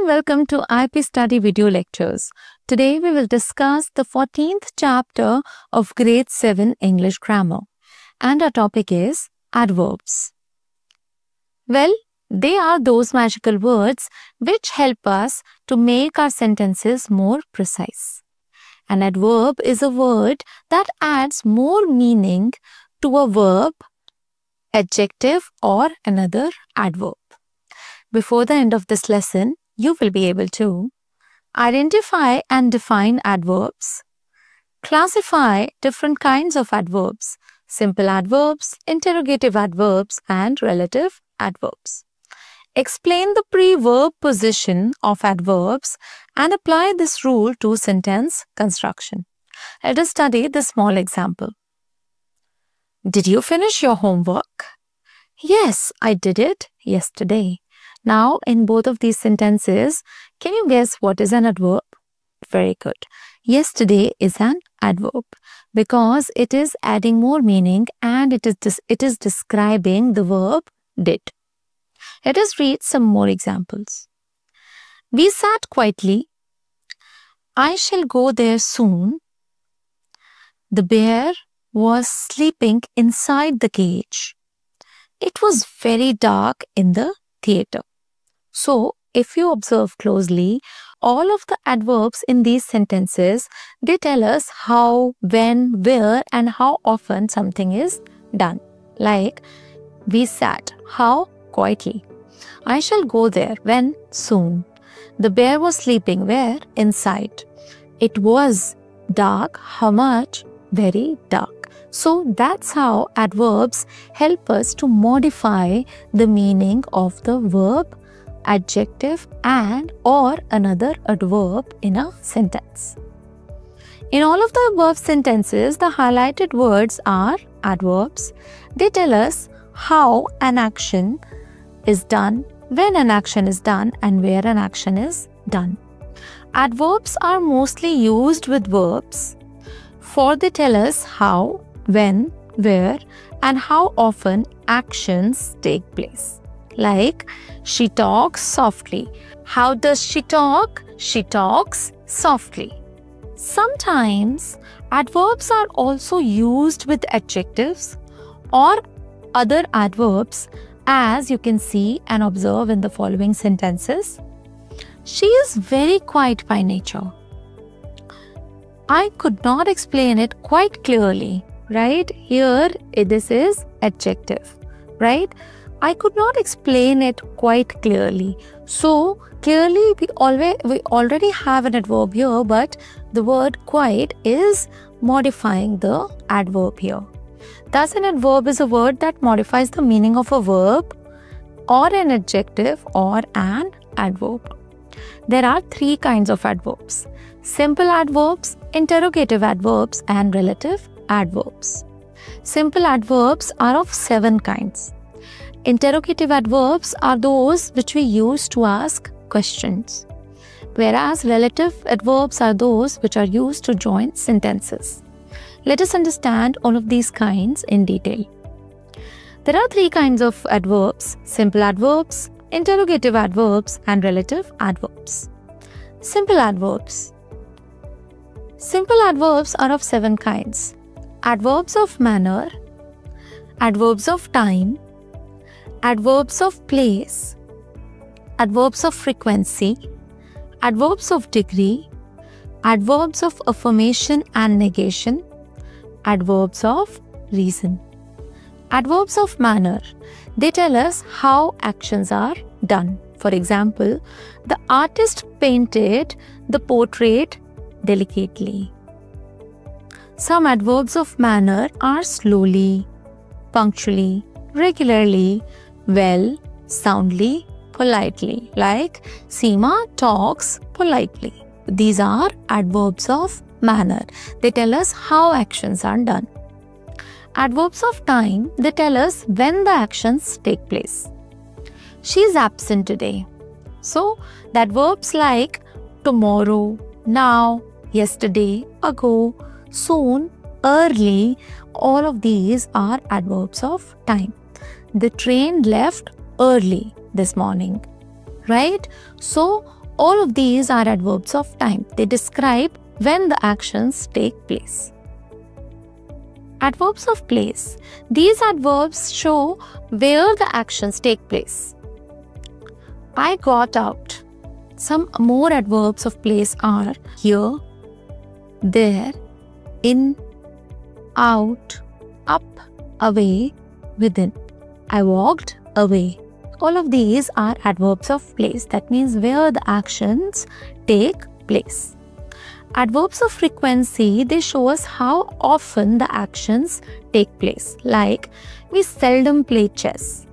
welcome to IP Study Video Lectures. Today we will discuss the 14th chapter of Grade 7 English Grammar, and our topic is adverbs. Well, they are those magical words which help us to make our sentences more precise. An adverb is a word that adds more meaning to a verb, adjective, or another adverb. Before the end of this lesson, you will be able to identify and define adverbs, classify different kinds of adverbs, simple adverbs, interrogative adverbs, and relative adverbs. Explain the pre-verb position of adverbs and apply this rule to sentence construction. Let us study this small example. Did you finish your homework? Yes, I did it yesterday. Now, in both of these sentences, can you guess what is an adverb? Very good. Yesterday is an adverb because it is adding more meaning and it is describing the verb did. Let us read some more examples. We sat quietly. I shall go there soon. The bear was sleeping inside the cage. It was very dark in the theater. So, if you observe closely, all of the adverbs in these sentences, they tell us how, when, where, and how often something is done. Like, we sat. How? Quietly. I shall go there. When? Soon. The bear was sleeping. Where? Inside. It was dark. How much? Very dark. So, that's how adverbs help us to modify the meaning of the verb, adjective, and or another adverb in a sentence. In all of the above sentences, the highlighted words are adverbs. They tell us how an action is done, when an action is done, and where an action is done. Adverbs are mostly used with verbs, for they tell us how, when, where, and how often actions take place. Like, she talks softly. How does she talk? She talks softly. Sometimes adverbs are also used with adjectives or other adverbs, as you can see and observe in the following sentences. She is very quiet by nature. I could not explain it quite clearly, right? Here, this is adjective, right? I could not explain it quite clearly. So, clearly we already have an adverb here, but the word quite is modifying the adverb here. Thus, an adverb is a word that modifies the meaning of a verb or an adjective or an adverb. There are three kinds of adverbs: simple adverbs, interrogative adverbs, and relative adverbs. Simple adverbs are of 7 kinds. Interrogative adverbs are those which we use to ask questions, whereas relative adverbs are those which are used to join sentences. Let us understand all of these kinds in detail. There are 3 kinds of adverbs: simple adverbs, interrogative adverbs, and relative adverbs. Simple adverbs. Simple adverbs are of 7 kinds: adverbs of manner, adverbs of time, adverbs of place, adverbs of frequency, adverbs of degree, adverbs of affirmation and negation, adverbs of reason. Adverbs of manner, they tell us how actions are done. For example, the artist painted the portrait delicately. Some adverbs of manner are slowly, punctually, regularly, well, soundly, politely. Like, Seema talks politely. These are adverbs of manner. They tell us how actions are done. Adverbs of time, they tell us when the actions take place. She is absent today. So, the adverbs like tomorrow, now, yesterday, ago, soon, early, all of these are adverbs of time. The train left early this morning, right? So, All of these are adverbs of time. They describe when the actions take place. Adverbs of place. These adverbs show where the actions take place. I got out. Some more adverbs of place are here, there, in, out, up, away, within. I walked away. All of these are adverbs of place. That means where the actions take place. Adverbs of frequency, they show us how often the actions take place. Like, we seldom play chess.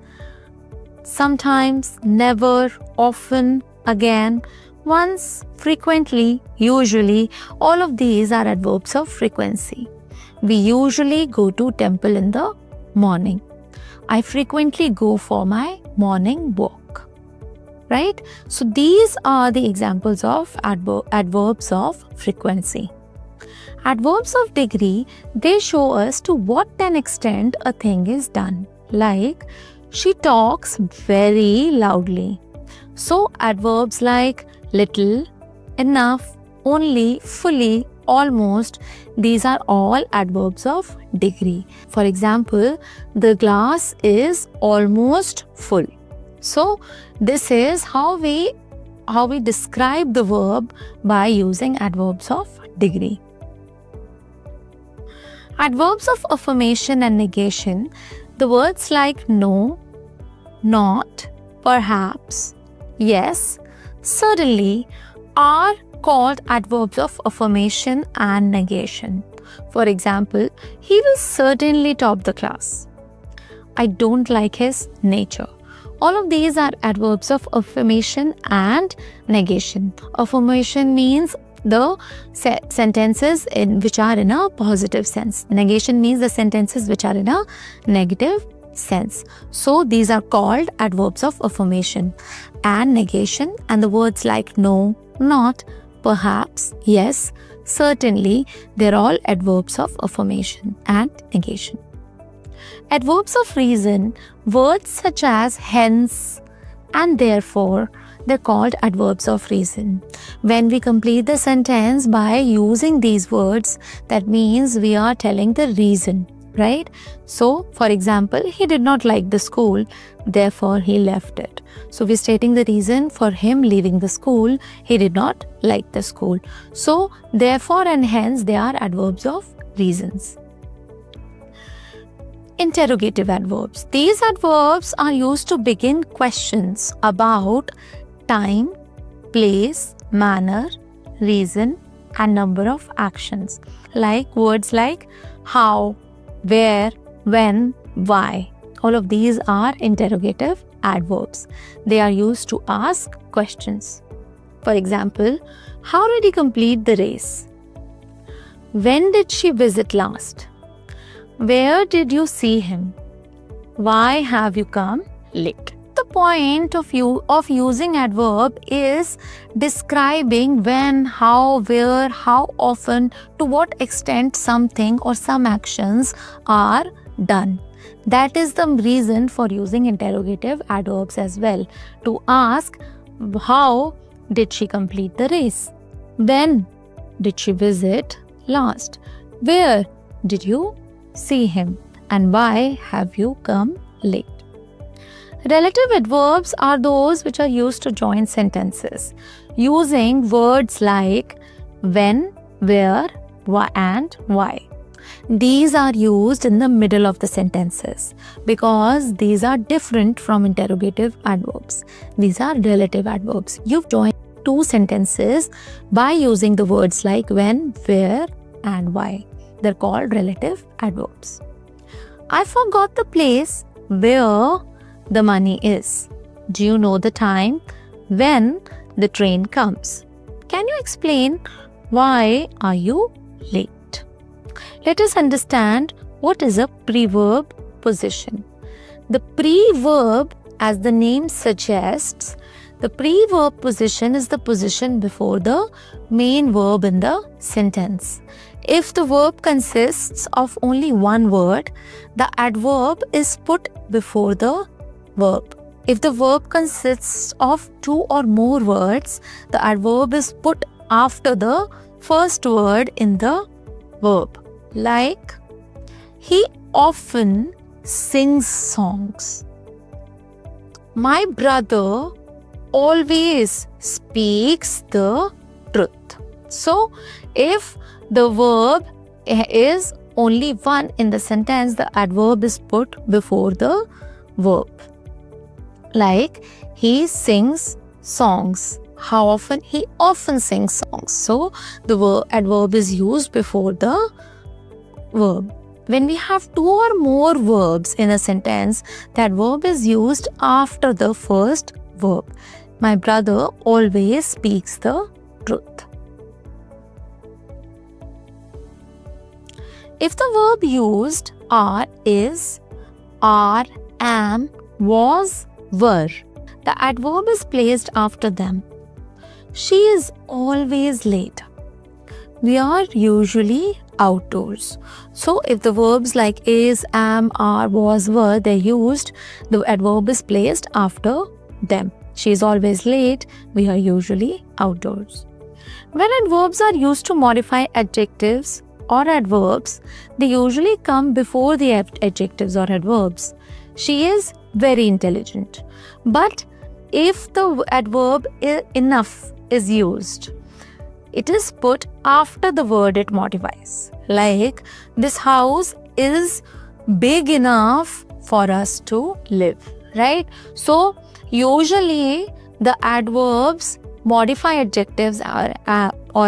Sometimes, never, often, again, once, frequently, usually. All of these are adverbs of frequency. We usually go to temple in the morning. I frequently go for my morning walk. Right? So these are the examples of adverbs of frequency. Adverbs of degree, they show us to what an extent a thing is done. Like, she talks very loudly. So adverbs like little, enough, only, fully, almost, these are all adverbs of degree. For example, the glass is almost full. So this is how we describe the verb by using adverbs of degree. Adverbs of affirmation and negation, the words like no, not, perhaps, yes, certainly are called adverbs of affirmation and negation. For example, he will certainly top the class. I don't like his nature. All of these are adverbs of affirmation and negation. Affirmation means the sentences which are in a positive sense. Negation means the sentences which are in a negative sense. So these are called adverbs of affirmation and negation, and the words like no, not, perhaps, yes, certainly, they're all adverbs of affirmation and negation. Adverbs of reason, words such as hence and therefore, they're called adverbs of reason. When we complete the sentence by using these words, that means we are telling the reason, right? So, for example, he did not like the school, therefore he left it. So, we're stating the reason for him leaving the school. He did not like the school. So, therefore and hence, they are adverbs of reasons. Interrogative adverbs. These adverbs are used to begin questions about time, place, manner, reason, and number of actions. Like words like how, where, when, why. All of these are interrogative adverbs. They are used to ask questions. For example, how did he complete the race? When did she visit last? Where did you see him? Why have you come late? The point of using adverb is describing when, how, where, how often, to what extent something or some actions are done. That is the reason for using interrogative adverbs as well. To ask, how did she complete the race? When did she visit last? Where did you see him? And why have you come late? Relative adverbs are those which are used to join sentences using words like when, where, and why. These are used in the middle of the sentences because these are different from interrogative adverbs. These are relative adverbs. You've joined two sentences by using the words like when, where, and why. They're called relative adverbs. I forgot the place where the money is. Do you know the time when the train comes? Can you explain why are you late? Let us understand what is a preverb position. The preverb, as the name suggests, the preverb position is the position before the main verb in the sentence. If the verb consists of only one word, the adverb is put before the verb. If the verb consists of two or more words, the adverb is put after the first word in the verb. Like, he often sings songs. My brother always speaks the truth. So, if the verb is only one in the sentence, the adverb is put before the verb. Like, he sings songs. How often? He often sings songs. So, the adverb is used before the verb. When we have two or more verbs in a sentence, that verb is used after the first verb. My brother always speaks the truth. If the verb used are, is, are, am, was, were, the adverb is placed after them. She is always late. We are usually outdoors. So if the verbs like is, am, are, was, were, they're used, the adverb is placed after them. She is always late. We are usually outdoors. When adverbs are used to modify adjectives or adverbs, they usually come before the adjectives or adverbs. She is very intelligent. But if the adverb enough is used, it is put after the word it modifies. Like, this house is big enough for us to live, right? So, usually the adverbs modify adjectives or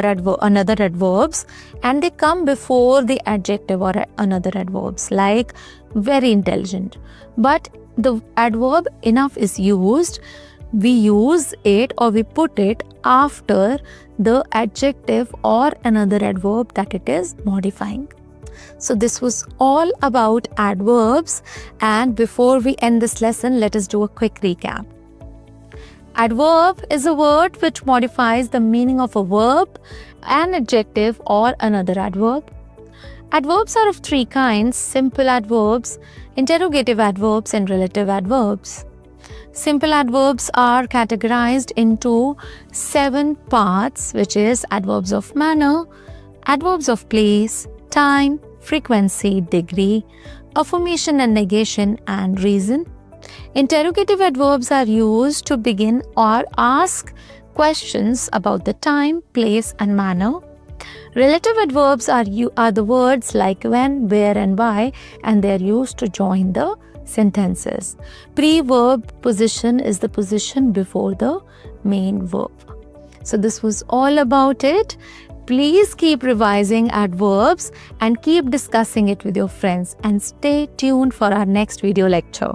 another adverbs, and they come before the adjective or another adverbs, like very intelligent. But the adverb enough is used, we use it or we put it after the adjective or another adverb that it is modifying. So this was all about adverbs, and before we end this lesson, let us do a quick recap. Adverb is a word which modifies the meaning of a verb, an adjective or another adverb. Adverbs are of three kinds: simple adverbs, interrogative adverbs and relative adverbs. Simple adverbs are categorized into 7 parts, which is adverbs of manner, adverbs of place, time, frequency, degree, affirmation and negation, and reason. Interrogative adverbs are used to begin or ask questions about the time, place, and manner. Relative adverbs are the words like when, where, and why, and they are used to join the sentences. Pre-verb position is the position before the main verb. So this was all about it. Please keep revising adverbs and keep discussing it with your friends, and stay tuned for our next video lecture.